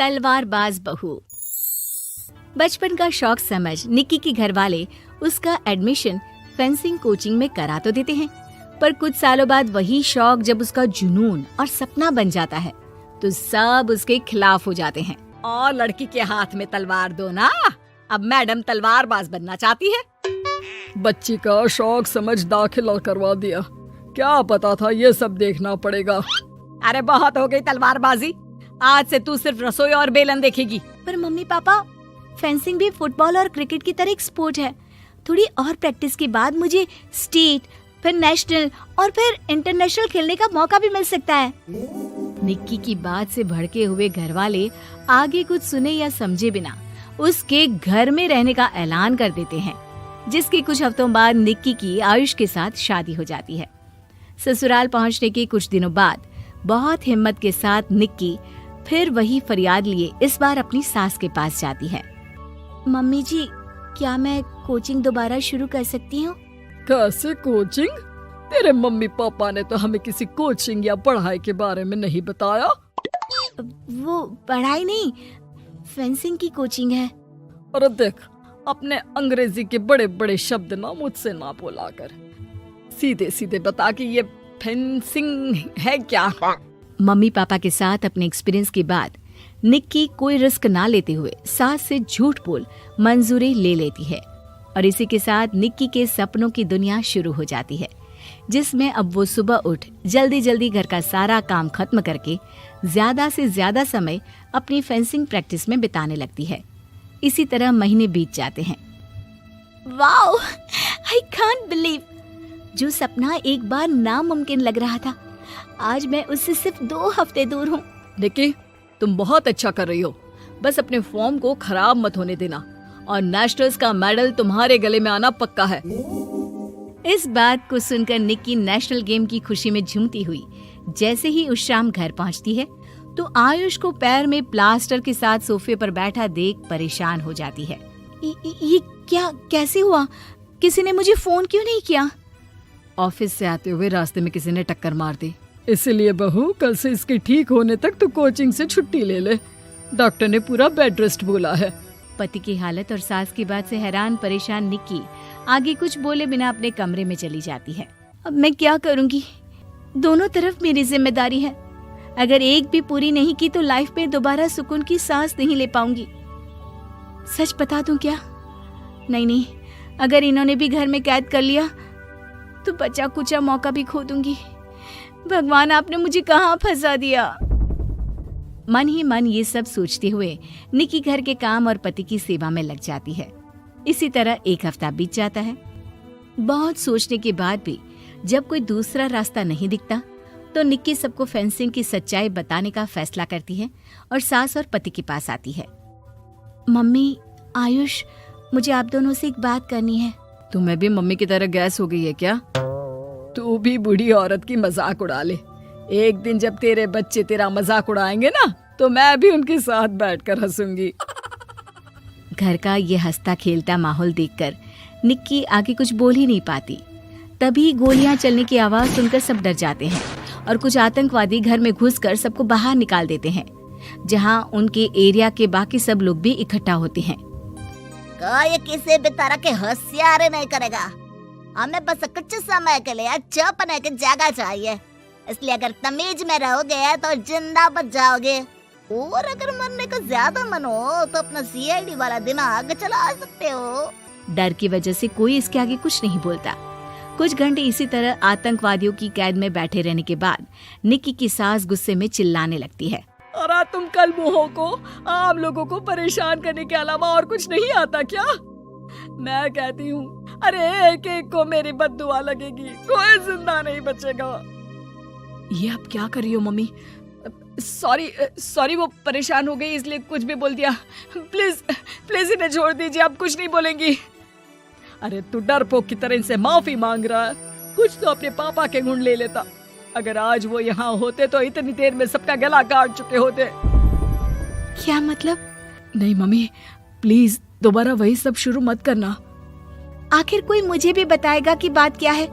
तलवारबाज बहू। बचपन का शौक समझ निक्की के घर वाले उसका एडमिशन फेंसिंग कोचिंग में करा तो देते हैं, पर कुछ सालों बाद वही शौक जब उसका जुनून और सपना बन जाता है तो सब उसके खिलाफ हो जाते हैं। और लड़की के हाथ में तलवार दो ना, अब मैडम तलवारबाज बनना चाहती है। बच्ची का शौक समझ दाखिला करवा दिया, क्या पता था ये सब देखना पड़ेगा। अरे बहुत हो गई तलवारबाजी, आज से तू सिर्फ रसोई और बेलन देखेगी। पर मम्मी पापा, फेंसिंग भी फुटबॉल और क्रिकेट की तरह एक स्पोर्ट है। थोड़ी और प्रैक्टिस के बाद मुझे स्टेट, फिर नेशनल और फिर इंटरनेशनल खेलने का मौका भी मिल सकता है। निक्की की बात से भड़के हुए घर वाले आगे कुछ सुने या समझे बिना उसके घर में रहने का ऐलान कर देते हैं, जिसके कुछ हफ्तों बाद निक्की की आयुष के साथ शादी हो जाती है। ससुराल पहुंचने के कुछ दिनों बाद बहुत हिम्मत के साथ निक्की फिर वही फरियाद लिए इस बार अपनी सास के पास जाती है। मम्मी जी, क्या मैं कोचिंग दोबारा शुरू कर सकती हूँ? कैसे कोचिंग? तेरे मम्मी पापा ने तो हमें किसी कोचिंग या पढ़ाई के बारे में नहीं बताया। वो पढ़ाई नहीं, फेंसिंग की कोचिंग है। और देख, अपने अंग्रेजी के बड़े बड़े शब्द ना मुझसे ना बोला कर, सीधे सीधे बता कि ये फेंसिंग है क्या। मम्मी पापा के साथ अपने एक्सपीरियंस के बाद निक्की कोई रिस्क ना लेते हुए सास से झूठ बोल मंजूरी ले लेती है, और इसी के साथ निक्की के सपनों की दुनिया शुरू हो जाती है, जिसमें अब वो सुबह उठ जल्दी जल्दी घर का सारा काम खत्म करके ज्यादा से ज्यादा समय अपनी फेंसिंग प्रैक्टिस में बिताने लगती है। इसी तरह महीने बीत जाते हैं। वाओ, आई कांट बिलीव, जो सपना एक बार नामुमकिन लग रहा था, आज मैं उससे सिर्फ 2 हफ्ते दूर हूँ। निक्की, तुम बहुत अच्छा कर रही हो, बस अपने फॉर्म को खराब मत होने देना, और नेशनल्स का मेडल तुम्हारे गले में आना पक्का है। इस बात को सुनकर निक्की नेशनल गेम की खुशी में झूमती हुई जैसे ही उस शाम घर पहुंचती है तो आयुष को पैर में प्लास्टर के साथ सोफे पर बैठा देख परेशान हो जाती है। ये क्या, कैसे हुआ? किसी ने मुझे फोन क्यों नहीं किया? ऑफिस से आते हुए रास्ते में किसी ने टक्कर मार दी, इसलिए बहू कल से इसके ठीक होने तक तो कोचिंग से छुट्टी ले ले, डॉक्टर ने पूरा बेड रेस्ट बोला है। पति की हालत और सास की बात से हैरान परेशान निक्की आगे कुछ बोले बिना अपने कमरे में चली जाती है। अब मैं क्या करूंगी? दोनों तरफ मेरी जिम्मेदारी है, अगर एक भी पूरी नहीं की तो लाइफ में दोबारा सुकून की सांस नहीं ले पाऊंगी। सच बता दूं क्या? नहीं, अगर इन्होंने भी घर में कैद कर लिया तो बचा कुचा मौका भी खो दूंगी। भगवान, आपने मुझे कहाँ फंसा दिया। मन ही मन ये सब सोचते हुए निक्की घर के काम और पति की सेवा में लग जाती है। इसी तरह 1 हफ्ता बीत जाता है। बहुत सोचने के बाद भी जब कोई दूसरा रास्ता नहीं दिखता तो निक्की सबको फेंसिंग की सच्चाई बताने का फैसला करती है और सास और पति के पास आती है। मम्मी, आयुष, मुझे आप दोनों से एक बात करनी है। तुम्हें भी मम्मी की तरह गैस हो गई है क्या? तू भी बूढ़ी औरत की मजाक उड़ा ले। एक दिन जब तेरे बच्चे तेरा मजाक उड़ाएंगे ना तो मैं भी उनके साथ बैठकर हंसूंगी। घर का ये हंसता खेलता माहौल देखकर निक्की आगे कुछ बोल ही नहीं पाती। तभी गोलियां चलने की आवाज सुनकर सब डर जाते हैं और कुछ आतंकवादी घर में घुसकर सबको बाहर निकाल देते हैं, जहां उनके एरिया के बाकी सब लोग भी इकट्ठा होते हैं। कोई किसी भी तरह के होशियारी नहीं करेगा, हमें बस कुछ समय के लिए चुप रहने की जगह चाहिए, इसलिए अगर तमीज में रहोगे तो जिंदा बच जाओगे, और अगर मरने का ज्यादा मन हो तो अपना सीआईडी वाला दिमाग चला सकते हो। डर की वजह से कोई इसके आगे कुछ नहीं बोलता। कुछ घंटे इसी तरह आतंकवादियों की कैद में बैठे रहने के बाद निक्की की सास गुस्से में चिल्लाने लगती है। अरे तुम कल मुँहों को आम लोगों को परेशान करने के अलावा और कुछ नहीं आता क्या? मैं कहती हूँ, अरे एक एक को मेरी बद्दुआ लगेगी, कोई जिंदा नहीं बचेगा। ये अब क्या कर रही हो मम्मी? सॉरी, वो परेशान हो गई इसलिए कुछ भी बोल दिया। प्लीज इन्हें छोड़ दीजिए, अब कुछ नहीं बोलेंगी। अरे तू डरपोक की तरह इनसे माफी मांग रहा है, कुछ तो अपने पापा के गुण ले लेता। अगर आज वो यहाँ होते तो इतनी देर में सबका गला काट चुके होते। क्या मतलब? नहीं मम्मी, प्लीज दोबारा वही सब शुरू मत करना। आखिर कोई मुझे भी बताएगा कि बात क्या है।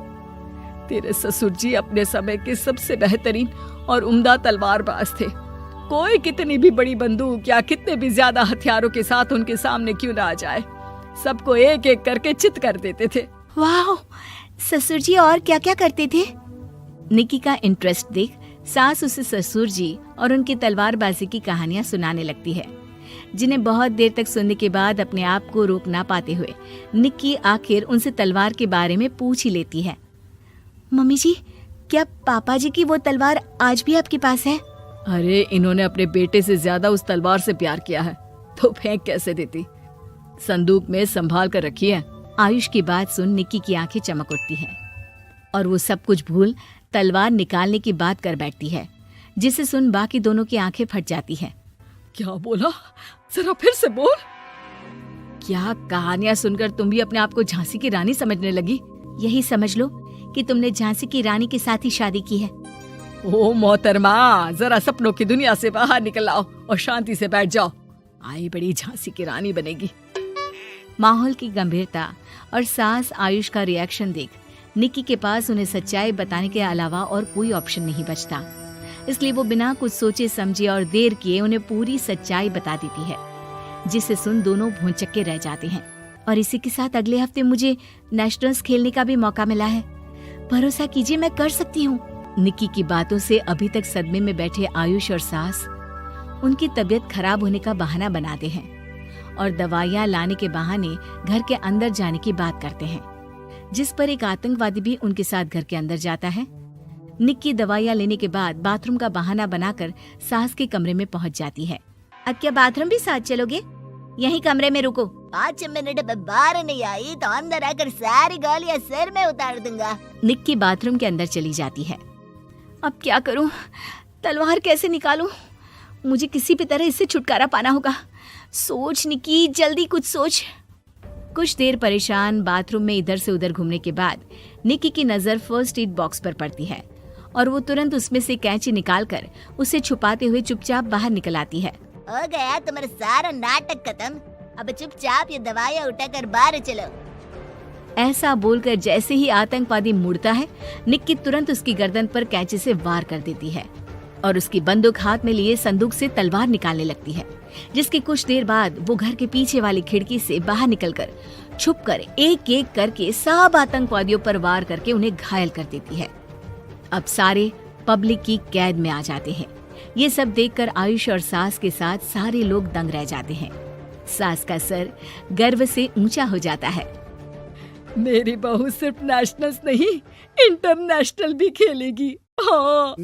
तेरे ससुर जी अपने समय के सबसे बेहतरीन और उम्दा तलवारबाज थे। कोई कितनी भी बड़ी बंदूक या कितने भी ज्यादा हथियारों के साथ उनके सामने क्यों ना आ जाए, सबको एक एक करके चित कर देते थे। वाह, ससुर जी और क्या क्या करते थे? निक्की का इंटरेस्ट देख सास उसे ससुर जी और उनकी तलवारबाजी की कहानियां सुनाने लगती है, जिन्हें बहुत देर तक सुनने के बाद अपने आप को रोक ना पाते हुए निक्की आखिर उनसे तलवार के बारे में पूछ ही लेती है। मम्मी जी, क्या पापा जी की वो तलवार आज भी आपके पास है? अरे इन्होंने अपने बेटे से ज्यादा उस तलवार से प्यार किया है तो फेंक कैसे देती, संदूक में संभाल कर रखी है। आयुष की बात सुन निक्की की आंखें चमक उठती हैं और वो सब कुछ भूल तलवार निकालने की बात कर बैठती है, जिसे सुन बाकी दोनों की आंखें फट जाती हैं। क्या बोला, जरा फिर से बोल। क्या कहानियां सुनकर तुम भी अपने आप को झांसी की रानी समझने लगी? यही समझ लो कि तुमने झांसी की रानी के साथ ही शादी की है। ओ मोहतरमा, जरा सपनों की दुनिया से बाहर निकल आओ और शांति से बैठ जाओ, आई बड़ी झांसी की रानी बनेगी। माहौल की गंभीरता और सास आयुष का रिएक्शन देख निक्की के पास उन्हें सच्चाई बताने के अलावा और कोई ऑप्शन नहीं बचता, इसलिए वो बिना कुछ सोचे समझे और देर किए उन्हें पूरी सच्चाई बता देती है, जिसे सुन दोनों भौंचक्के रह जाते हैं। और इसी के साथ अगले हफ्ते मुझे नेशनल्स खेलने का भी मौका मिला है, भरोसा कीजिए मैं कर सकती हूँ। निक्की की बातों से अभी तक सदमे में बैठे आयुष और सास उनकी तबीयत खराब होने का बहाना बनाते हैं और दवाइयाँ लाने के बहाने घर के अंदर जाने की बात करते हैं, जिस पर एक आतंकवादी भी उनके साथ घर के अंदर जाता है। निक्की दवाइयाँ लेने के बाद बाथरूम का बहाना बनाकर सास के कमरे में पहुंच जाती है। अब क्या बाथरूम भी साथ चलोगे? यहीं कमरे में रुको। 5 मिनट में बाहर नहीं आई तो अंदर आकर सारी गालियां सिर में उतार दूंगा। निक्की बाथरूम के अंदर चली जाती है। अब क्या करूं? तलवार कैसे निकालूं? मुझे किसी भी तरह इससे छुटकारा पाना होगा। सोच निक्की, जल्दी कुछ सोच। कुछ देर परेशान बाथरूम में इधर से उधर घूमने के बाद निक्की की नजर फर्स्ट एड बॉक्स पर पड़ती है और वो तुरंत उसमें से कैंची निकालकर उसे छुपाते हुए चुपचाप बाहर निकल आती है। हो गया तुम्हारा सारा नाटक खत्म, अब चुपचाप ये दवाइयाँ उठाकर बाहर चलो। ऐसा बोलकर जैसे ही आतंकवादी मुड़ता है, निक्की तुरंत उसकी गर्दन पर कैंची से वार कर देती है और उसकी बंदूक हाथ में लिए संदूक से तलवार निकालने लगती है, जिसकी कुछ देर बाद वो घर के पीछे वाली खिड़की से बाहर निकलकर छुपकर एक एक करके सब आतंकवादियों पर वार करके उन्हें घायल कर देती है। अब सारे पब्लिक की कैद में आ जाते हैं। ये सब देखकर आयुष और सास के साथ सारे लोग दंग रह जाते हैं। सास का सर गर्व से ऊंचा हो जाता है। मेरी बहू सिर्फ नेशनल्स नहीं, इंटरनेशनल भी खेलेगी। हाँ।